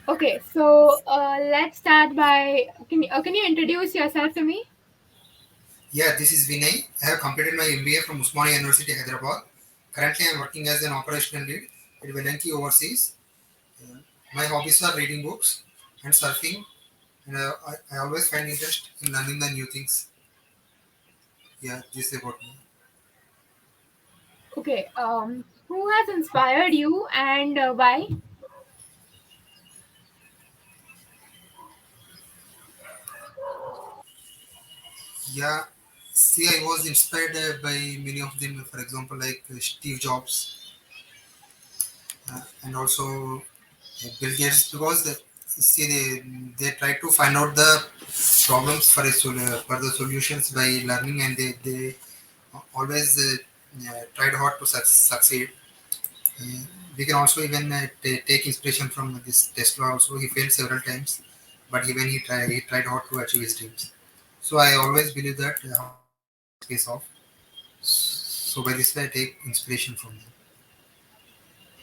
Okay, so let's start by can you introduce yourself to me? Yeah, this is Vinay. I have completed my MBA from Usmania University, Hyderabad. Currently, I am working as an operational lead at Velanki Overseas. Uh, my hobbies are reading books and surfing, and I always find interest in learning the new things. Yeah, this is about me. Okay, who has inspired you and why? Yeah, see, I was inspired by many of them. For example, like Steve Jobs and also Bill Gates, because see they try to find out the problems for the solutions by learning, and they always tried hard to succeed. Uh, we can also even take inspiration from this Tesla. Also, he failed several times, but even he tried hard to achieve his dreams. So I always believe that pays off. So by this way, I take inspiration from them.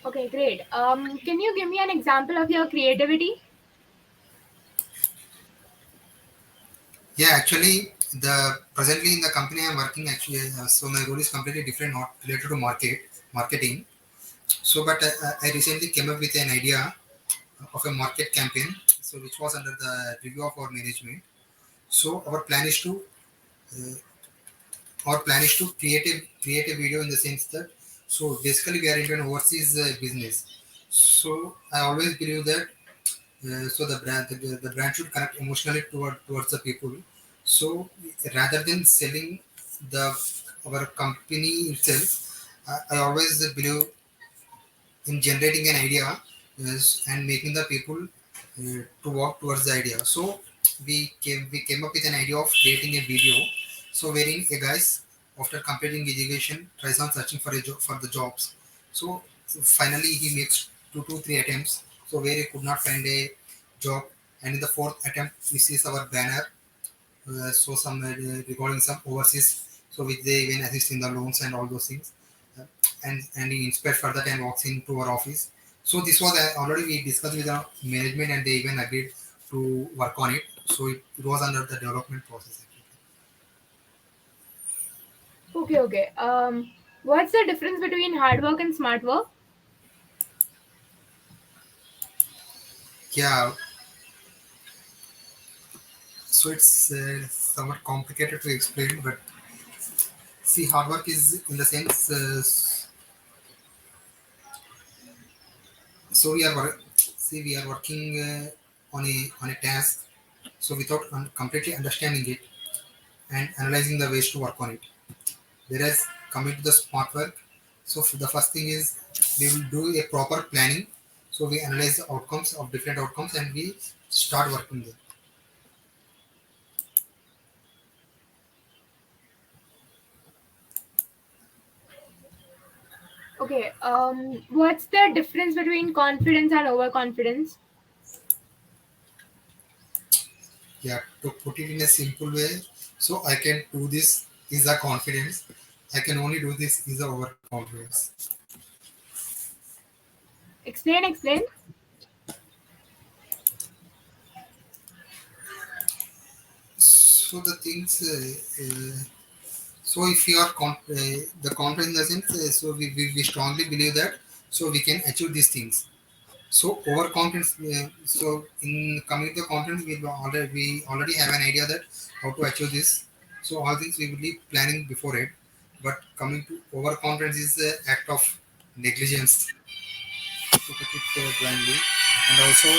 Okay, great. Can you give me an example of your creativity? Yeah, actually, the presently in the company I'm working, actually, so my role is completely different, not related to marketing. So, but I recently came up with an idea of a market campaign, so which was under the review of our management. So uh, our plan is to create a video in the sense that, so basically we are into an overseas business. So I always believe that so the brand should connect emotionally towards the people. So rather than selling the our company itself, I always believe in generating an idea and making the people to walk towards the idea. So we came up with an idea of creating a video. So wherein a guys, after completing education, tries on searching for a job for the jobs. So finally he makes two to three attempts. So where he could not find a job, and in the fourth attempt he sees our banner. So some regarding some overseas, so which they even assist in the loans and all those things. Uh, and he inspired for that and walks into our office. So this was already we discussed with the management, and they even agreed to work on it. So it was under the development process. Okay, okay. What's the difference between hard work and smart work? Yeah, so it's somewhat complicated to explain, but see, hard work is in the sense. So we are working on a task. So without completely understanding it and analyzing the ways to work on it. Whereas coming to the smart work, so the first thing is we will do a proper planning. So we analyze the outcomes of different outcomes and we start working them. Okay. What's the difference between confidence and overconfidence? Yeah, to put it in a simple way, so I can do this is a confidence. I can only do this is a overconfidence. Explain, explain. So the things, so if you are the confidence in the sense, so we strongly believe that so we can achieve these things. So overconfidence. So in coming to confidence, we already have an idea that how to achieve this. So all things we will be planning before it. But coming to overconfidence is the act of negligence, to put it blindly, and also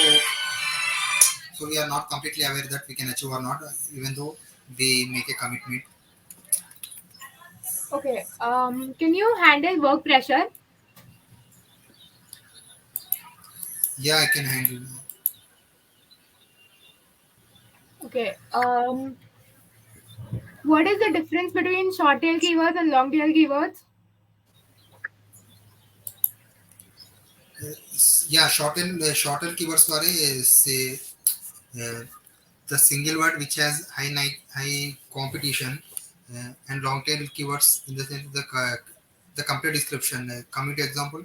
so we are not completely aware that we can achieve or not, even though we make a commitment. Okay. Can you handle work pressure? Yeah, I can handle. Okay. What is the difference between short tail keywords and long tail keywords? Yeah, shorten keywords for a say uh, the single word which has high competition, and long tail keywords in the sense the complete description. Coming to example,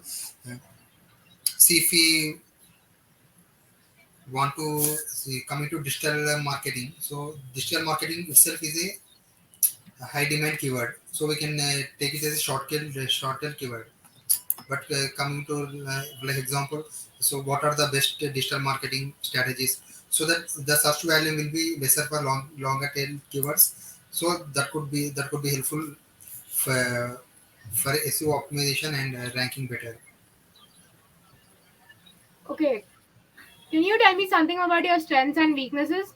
see if we want to see, coming to digital marketing. So digital marketing itself is a high demand keyword. So we can take it as a short tail keyword. But coming to like example, so what are the best digital marketing strategies? So that the search value will be lesser for longer tail keywords. So that could be helpful for SEO optimization and ranking better. Okay. Can you tell me something about your strengths and weaknesses?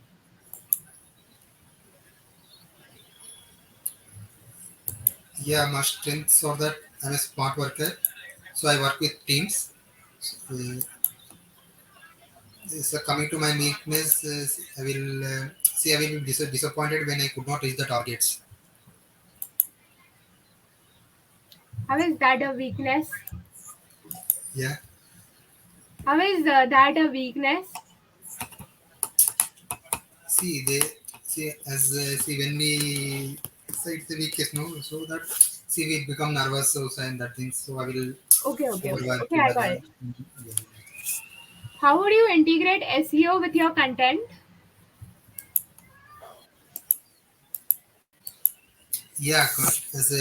Yeah, my strengths are that I'm a smart worker. So I work with teams. Uh, so coming to my weakness, I will see I will be disappointed when I could not reach the targets. How is that a weakness? Yeah. How is that a weakness? See they see as see when we say it's a weakness no, so that see we become nervous also and that things. So I will overwork Okay, in I the got it. yeah. How would you integrate SEO with your content? Yeah, as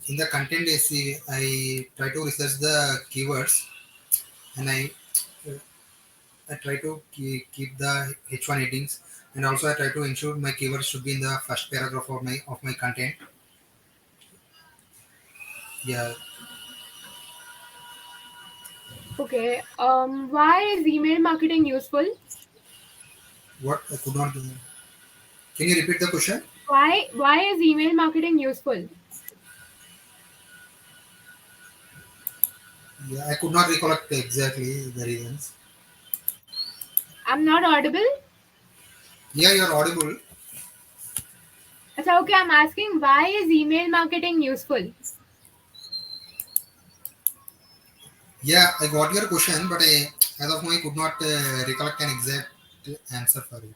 in the content I see I try to research the keywords and I try to keep the H1 headings and also I try to ensure my keywords should be in the first paragraph of my content. Yeah, Okay. Why is email marketing useful? what I could not do. Can you repeat the question? Why is email marketing useful? Yeah, I could not recollect exactly the reasons. I'm not audible. Yeah, you're audible. So okay, I'm asking why is email marketing useful? Yeah, I got your question, but as of now, I could not recollect an exact answer for it.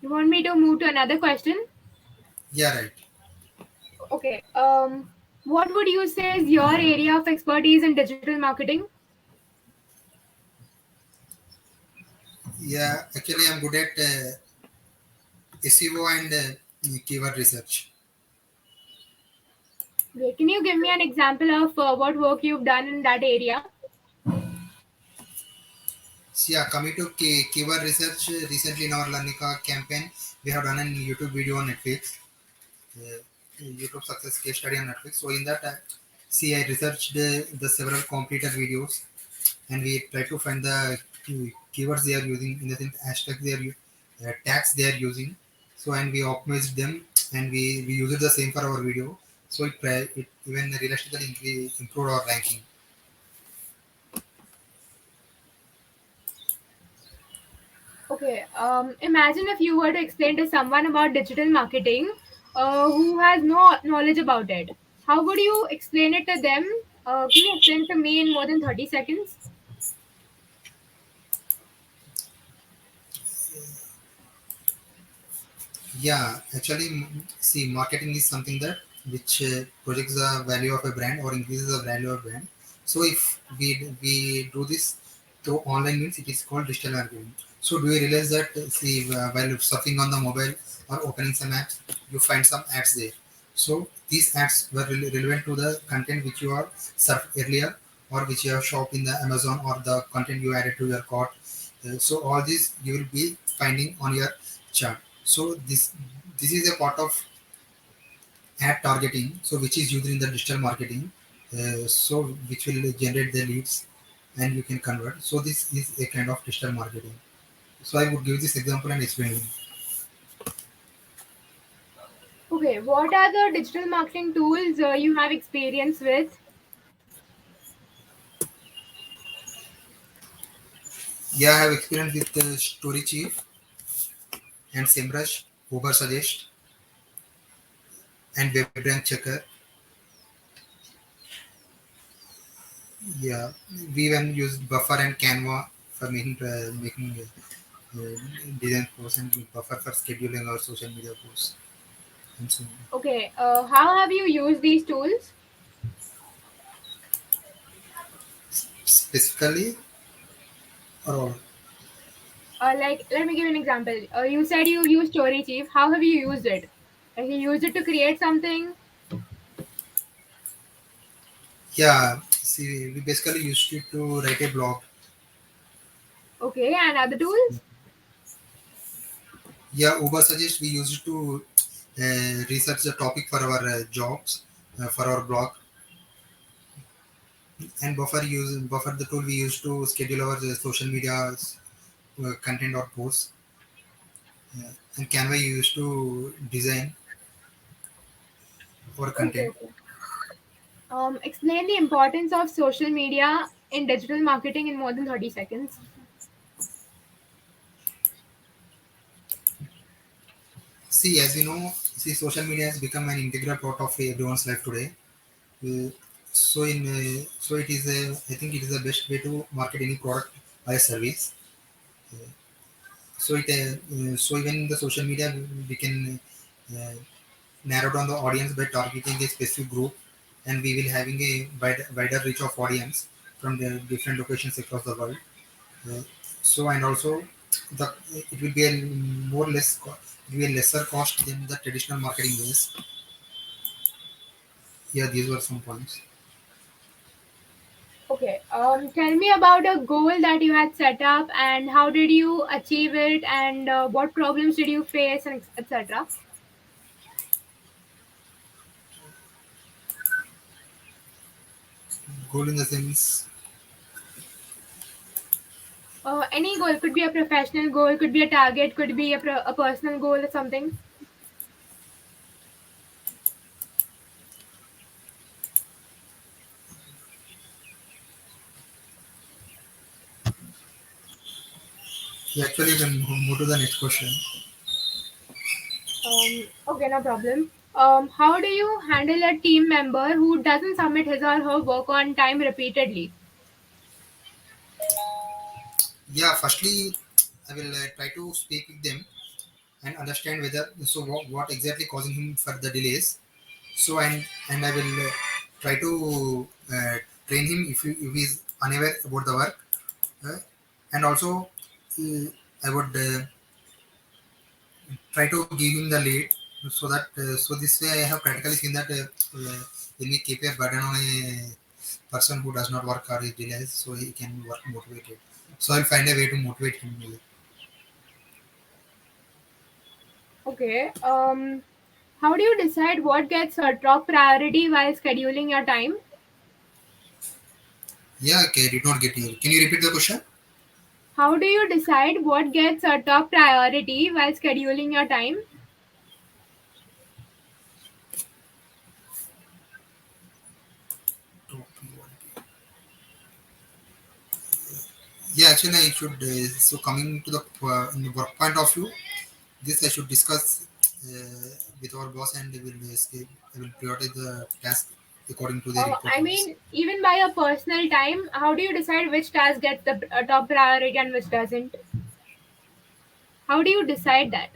You want me to move to another question? Yeah, right. Okay. What would you say is your area of expertise in digital marketing? Yeah, actually, I'm good at SEO and keyword research. Okay, can you give me an example of what work you've done in that area? So, yeah, coming to keyword research, recently in our Lanika campaign, we have done a YouTube video on Netflix, YouTube success case study on Netflix. So, in that, see, I researched the several completed videos and we try to find the keywords they are using in the sense hashtags they are tags they are using. So and we optimized them and we use it the same for our video. So it even realistically improved our ranking. Okay. Imagine if you were to explain to someone about digital marketing who has no knowledge about it. How would you explain it to them? Can you explain to me in more than 30 seconds? Yeah, actually, see, marketing is something that which projects the value of a brand or increases the value of a brand. So if we do this through online means, it is called digital marketing. So do you realize that see while surfing on the mobile or opening some apps, you find some ads there. So these ads were relevant to the content which you are surfed earlier or which you have shopped in the Amazon or the content you added to your cart. So all this you will be finding on your chart. So this is a part of ad targeting, so which is used in the digital marketing, so which will generate the leads and you can convert. So this is a kind of digital marketing. So I would give this example and explain. Okay. What are the digital marketing tools you have experience with? Yeah, I have experience with Story Chief and SEMrush, Uber Suggest, and WebRank Checker. Yeah, we even use Buffer and Canva for making design posts and Buffer for scheduling our social media posts and so on. Okay. How have you used these tools? Specifically, or all. Like, let me give you an example. You said you use Story Chief. How have you used it? Like, you used it to create something? Yeah, see, we basically used it to write a blog. Okay, and other tools? Yeah, Uber Suggest we use it to research the topic for our jobs, for our blog, and Buffer the tool we use to schedule our social media content or posts, and Canva you use to design our Okay, content. okay. Explain the importance of social media in digital marketing in more than 30 seconds. See, as we know, see, social media has become an integral part of everyone's life today. Uh, so it is a, I think it is the best way to market any product or a service. So even the social media we can uh, narrow down the audience by targeting a specific group, and we will having a wider reach of audience from the different locations across the world. Uh, so and also the it will be a more less it will be a lesser cost than the traditional marketing ways. Yeah, these were some points. Okay, tell me about a goal that you had set up and how did you achieve it and what problems did you face and etc. Goal in the sense, Any goal could be a professional goal, could be a target, could be a personal goal or something. yeah, actually, you can move to the next question. Okay, no problem. How do you handle a team member who doesn't submit his or her work on time repeatedly? Yeah, firstly, I will try to speak with them and understand whether what exactly causing him for the delays. So and I will try to train him if he is unaware about the work, uh, and also uh, I would try to give him the lead so that so this way I have practically seen that when we keep a burden on a person who does not work or is delays, so he can work motivated. So I'll find a way to motivate him. Okay. How do you decide what gets a top priority while scheduling your time? Yeah, okay, I did not get you. Can you repeat the question? How do you decide what gets a top priority while scheduling your time? Yeah, actually, I should. So, coming to the in the work point of view, this I should discuss with our boss, and I will prioritize the task according to their I importance. mean, even by your personal time, how do you decide which task gets the top priority and which doesn't? How do you decide that?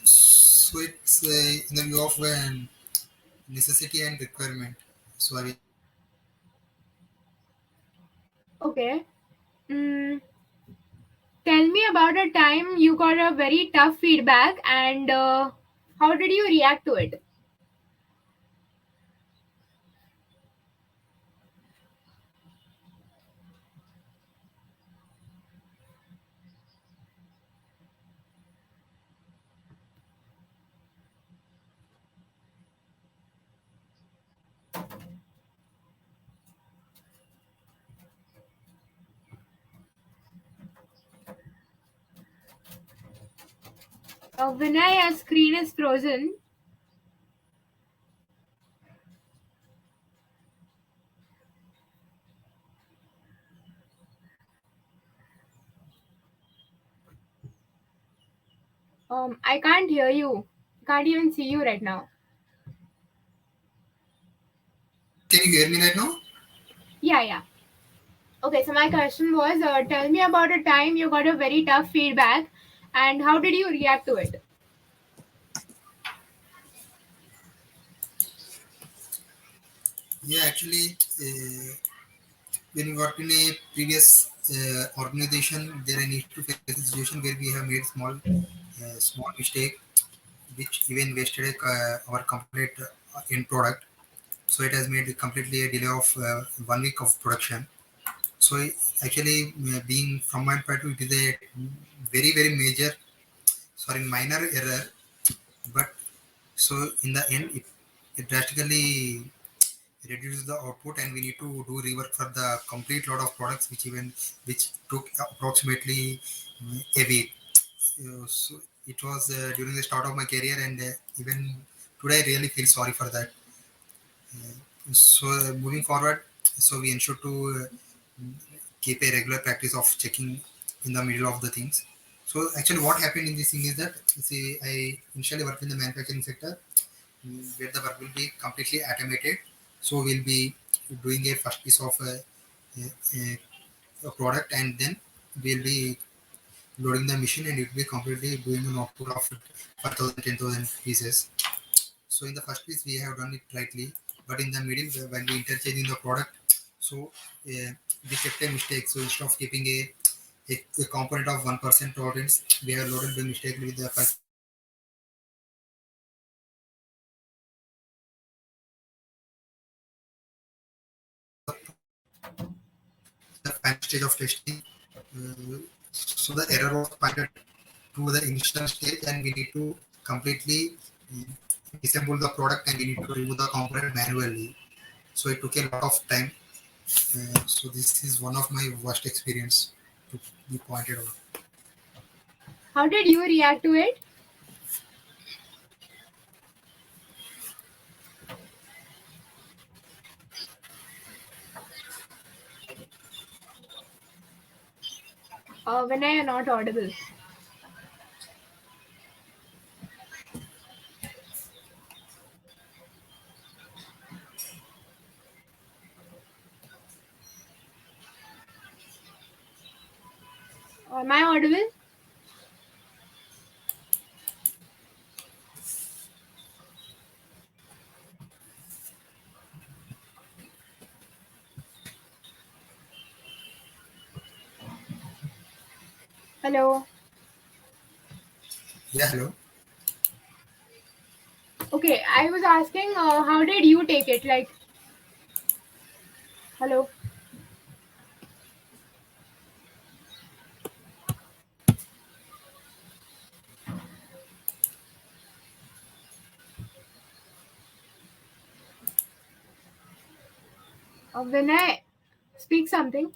So, it's in the view of necessity and requirement. So, I will, Okay. Mm, tell me about a time you got a very tough feedback and how did you react to it? Vinay, your screen is frozen. I can't hear you. Can't even see you right now. can you hear me right now? Yeah, yeah. Okay, so my question was tell me about a time you got a very tough feedback and how did you react to it? Yeah, actually, when we worked in a previous organization, there I need to face a situation where we have made small mistake, which even wasted our complete end product. So it has made completely a delay of 1 week of production. So actually, being from my point of view, it is a very major, sorry, minor error. But so in the end, it drastically reduces the output, and we need to do rework for the complete lot of products, which took approximately a week. So it was during the start of my career, and even today, I really feel sorry for that. So moving forward, so we ensure to keep a regular practice of checking in the middle of the things. So actually, what happened in this thing is that, see, I initially worked in the manufacturing sector, where the work will be completely automated. So we'll be doing a first piece of a product, and then we'll be loading the machine, and it will be completely doing an output of 5,000, 10,000 pieces. So in the first piece, we have done it rightly, but in the middle, when we interchanging the product, so we kept a mistake. So instead of keeping a component of 1% tolerance, we have loaded the mistake with the final stage of testing. So the error was pointed to the initial stage, and we need to completely uh, disassemble the product, and we need to remove the component manually. So it took a lot of time. So this is one of my worst experience to be pointed out. How did you react to it? When I am not audible. Am I audible? Hello. Yeah, hello. Okay, I was asking, how did you take it? Like, hello. When I speak something,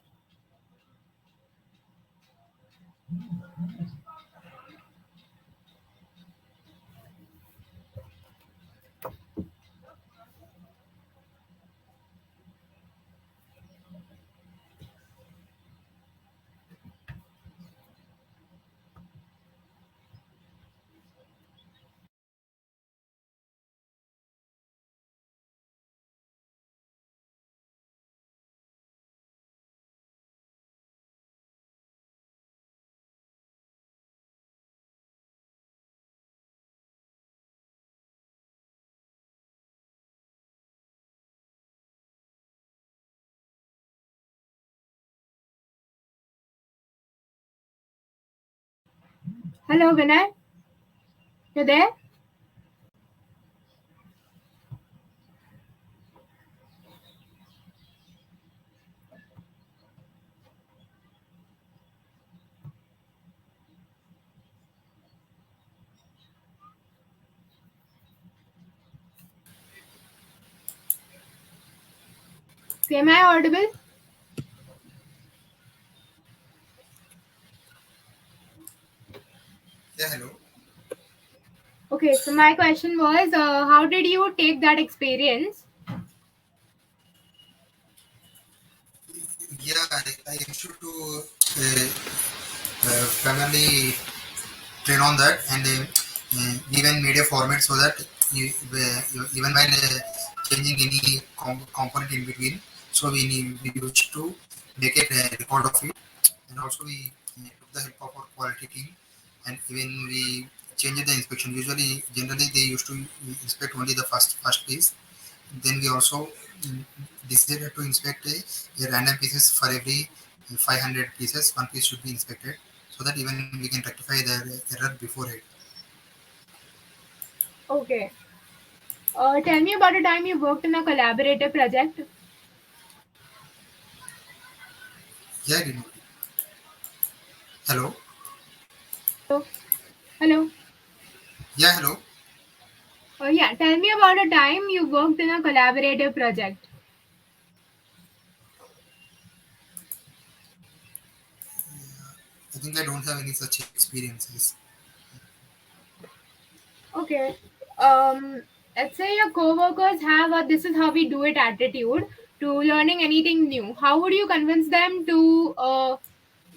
hello, Vinay, you there? Am I audible? Yeah, hello. Okay, so my question was, how did you take that experience? Yeah, I used to primarily train on that, and even made a format so that even while changing any component in between, so we used to make a record of it, and also we took the help of our quality team, and even we changed the inspection. Generally, they used to inspect only the first piece. Then we also mm, decided to inspect a random pieces for every 500 pieces. One piece should be inspected so that even we can rectify the error before it. Okay. Tell me about a time you worked in a collaborative project. Yeah, I did not. Hello. Hello. Hello. Yeah, hello. Yeah, tell me about a time you worked in a collaborative project. I think I don't have any such experiences. Okay. Let's say your coworkers have a "this is how we do it" attitude to learning anything new. How would you convince them to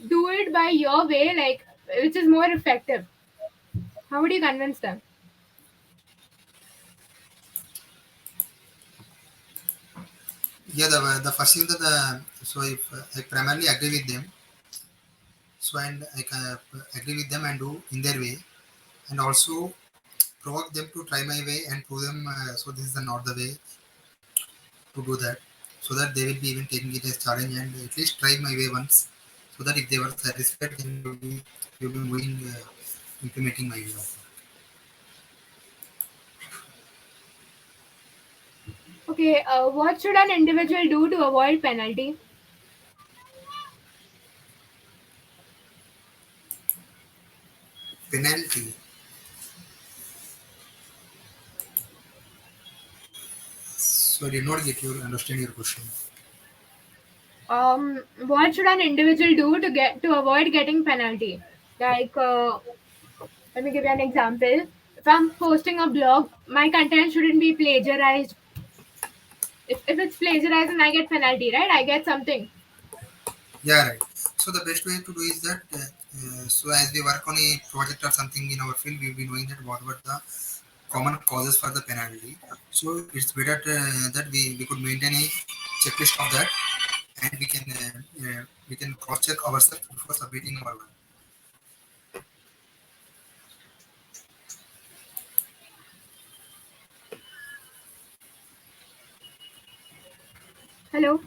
do it by your way, like which is more effective? How would you convince them? Yeah, the first thing that so if I primarily agree with them, so and I can agree with them and do in their way, and also provoke them to try my way and prove them so this is not the way to do that, so that they will be even taking it as challenge and at least try my way once, so that if they were satisfied, then we will be moving implementing my way. Okay. What should an individual do to avoid penalty? Penalty. So I did not get your understand your question. What should an individual do to avoid getting penalty? Like, let me give you an example. If I'm posting a blog, my content shouldn't be plagiarized. If it's plagiarized and I get penalty, right? I get something. Yeah, right. So the best way to do is that so as we work on a project or something in our field, we'll be knowing that what were the common causes for the penalty. So it's better that we could maintain a checklist of that, and we can cross check ourselves before submitting our work. Hello.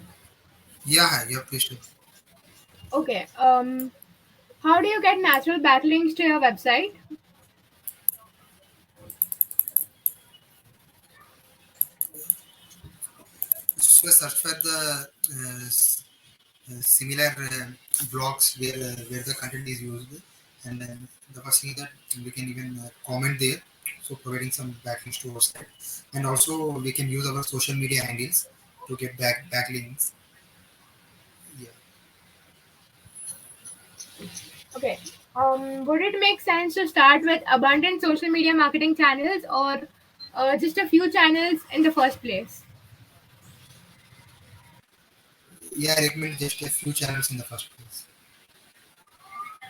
Yeah, yeah, please do. Okay. How do you get natural backlinks to your website? So search for the similar blogs where the content is used, and the first thing is that we can even comment there, so providing some backlinks to our site, and also we can use our social media handles to get backlinks. Yeah, Okay. Would it make sense to start with abundant social media marketing channels or just a few channels in the first place? yeah, I recommend just a few channels in the first place.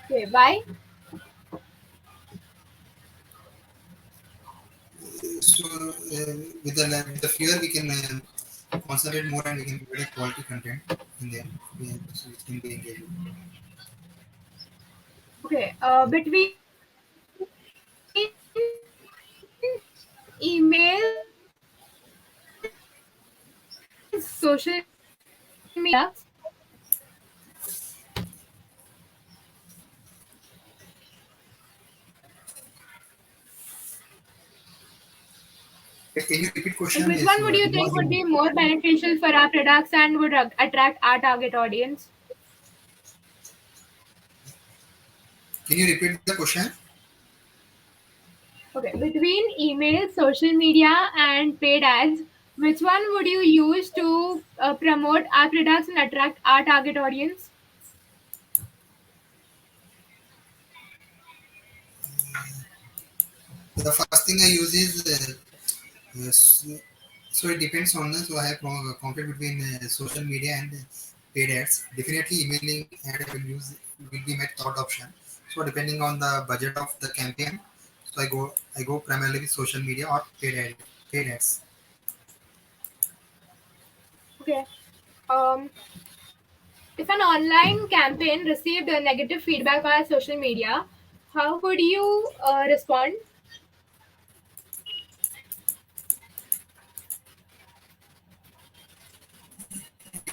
Okay. Why? So with the fewer we can concentrate more and we can provide a quality content in there, so it can be engaging. Okay. Between emails, social media, Can you repeat like question? which Is one would you no think would audible. be more beneficial for our products and would attract our target audience? Can you repeat the question? Okay, between email, social media, and paid ads, which one would you use to promote our products and attract our target audience? The first thing I use is yes, so it depends on the so I have conflict between social media and paid ads. Definitely, emailing ad will be my third option. So depending on the budget of the campaign, so I go primarily with social media or paid ads. Okay. Um, if an online campaign received a negative feedback via social media, how would you respond?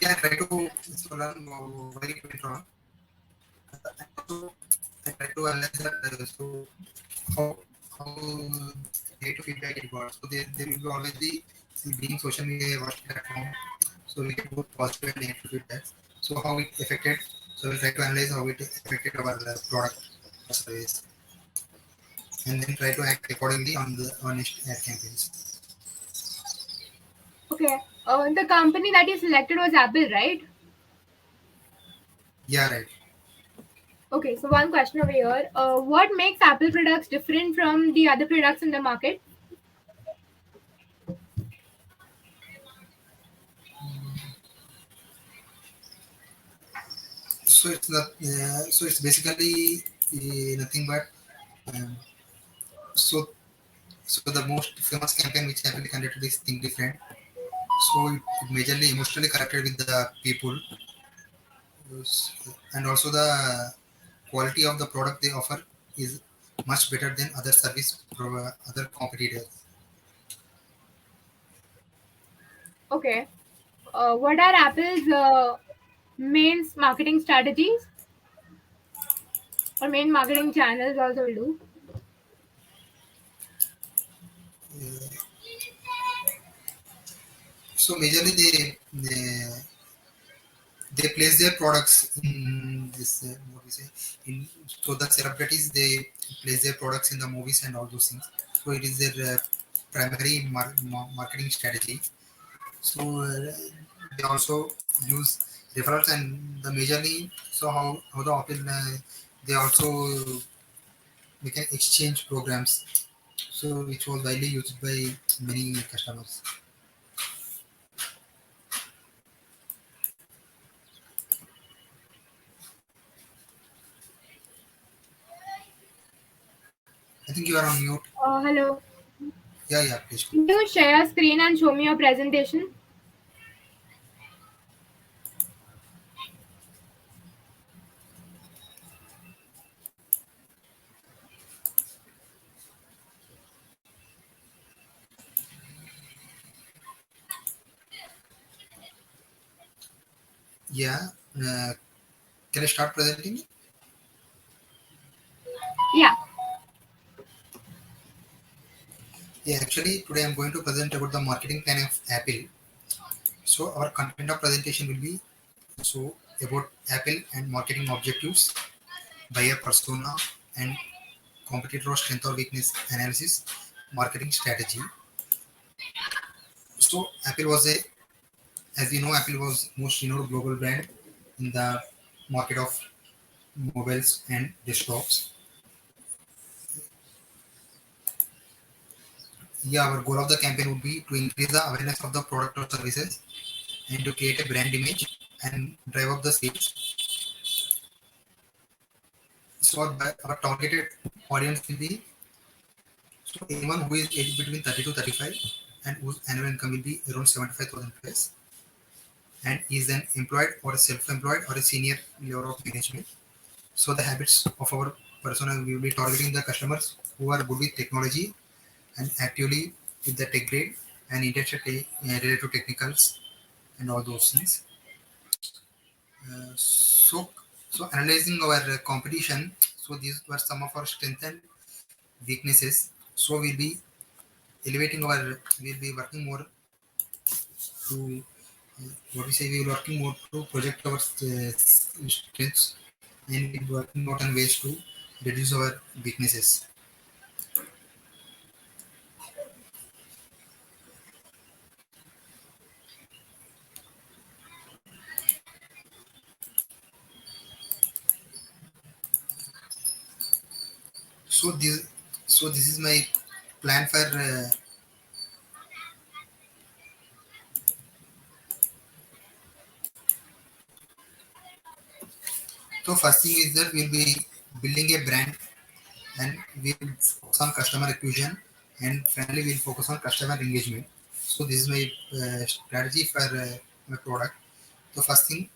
Yeah, I try to so learn why it went wrong. And also, I try to analyze that. So how negative feedback it got. So there will be always be see, being social media a vast platform. So we get both positive and negative feedback. So how it affected. So we try to analyze how it affected our product or service, and then try to act accordingly on the on ad campaigns. Okay. The company that you selected was Apple, right? Yeah, right. Okay, so one question over here. What makes Apple products different from the other products in the market? So it's not. So it's basically nothing but. Um, so so the most famous campaign which Apple conducted is Think Different. So it majorly emotionally connected with the people, and also the quality of the product they offer is much better than other other competitors. Okay. What are Apple's main marketing strategies or main marketing channels also will do? So majorly they place their products in this what we say in so the celebrities they place their products in the movies and all those things. So it is their primary marketing strategy. So they also use referrals and the majorly so how the Apple they also make an exchange programs so which was widely used by many customers. I think you are on mute. Hello. Yeah, please go. Can you share your screen and show me your presentation? Yeah, uh, can I start presenting? Yeah. Yeah, actually today I'm going to present about the marketing plan of Apple. So our content of presentation will be so about Apple and marketing objectives, buyer persona, and competitor strength or weakness analysis, marketing strategy. So Apple was a, as we know, Apple was most renowned global brand in the market of mobiles and desktops. Yeah, our goal of the campaign would be to increase the awareness of the product or services and to create a brand image and drive up the sales. So our targeted audience will be so anyone who is aged between 30 to 35 and whose annual income will be around 75,000 plus and is an employed or a self-employed or a senior level of management. So the habits of our persona we will be targeting the customers who are good with technology and actively with the tech grade and interested related to technicals and all those things. So analyzing our competition. So these were some of our strengths and weaknesses. So we'll be working more to what we say we are working more to project our strengths and we're working out on ways to reduce our weaknesses. So this is my plan for so first thing is that we'll be building a brand and we'll focus on customer acquisition and finally we'll focus on customer engagement. So this is my strategy for my product. The first thing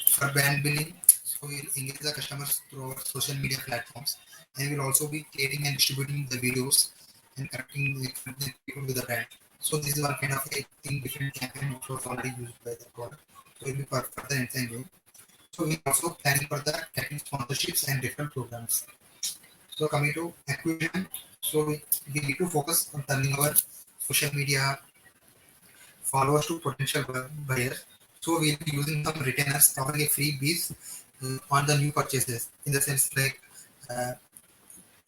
for brand building, so we'll engage the customers through our social media platforms and we'll also be creating and distributing the videos and connecting the people with the brand. So this is one kind of a thing, different campaign which was already used by the product. So it will be for further enhancing. So we are also planning for the catering sponsorships and referral programs. So coming to acquisition, so we need to focus on turning our social media followers to potential buyers. So we'll be using some retainers offering a freebies on the new purchases. In the sense like uh,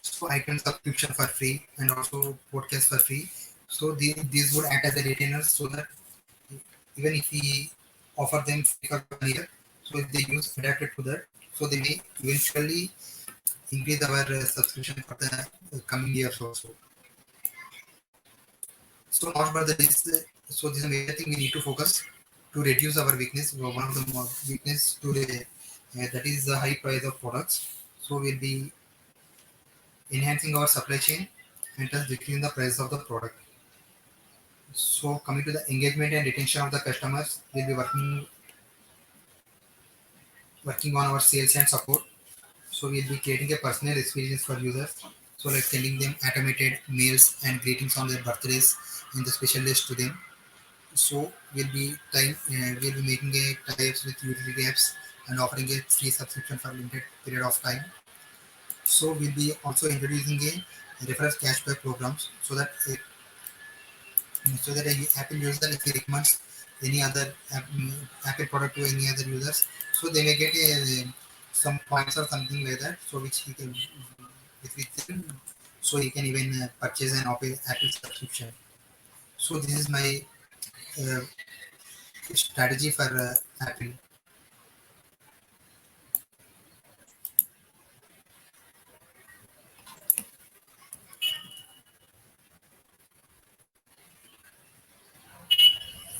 so item subscription for free and also podcast for free. So these would act as a retainers so that even if we offer them free for 1 year, so if they use adapted to that, so they may eventually increase our subscription for the coming years also. So not but that is so this is a major thing we need to focus to reduce our weakness. One of the weakness to the that is the high price of products. So we'll be enhancing our supply chain and thus decreasing the price of the product. So coming to the engagement and retention of the customers, we'll be working on our sales and support. So we'll be creating a personal experience for users. So like sending them automated mails and greetings on their birthdays in the special list to them. So we'll be making a tie-ups with utility apps and offering a free subscription for limited period of time. So we'll be also introducing a referral cashback programs so that a Apple user if he recommends any other Apple product to any other users, so they may get some points or something like that. So which he can with them, so he can even purchase an Apple subscription. So this is my uh, strategy for Apple.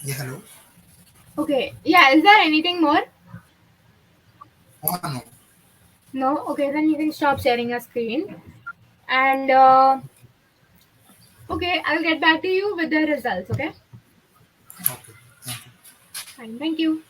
Yeah, hello. Okay. Yeah. Is there anything more? Oh no. No. Okay. Then you can stop sharing your screen. And okay, I'll get back to you with the results. Okay. Okay. Thank you. Fine. Thank you.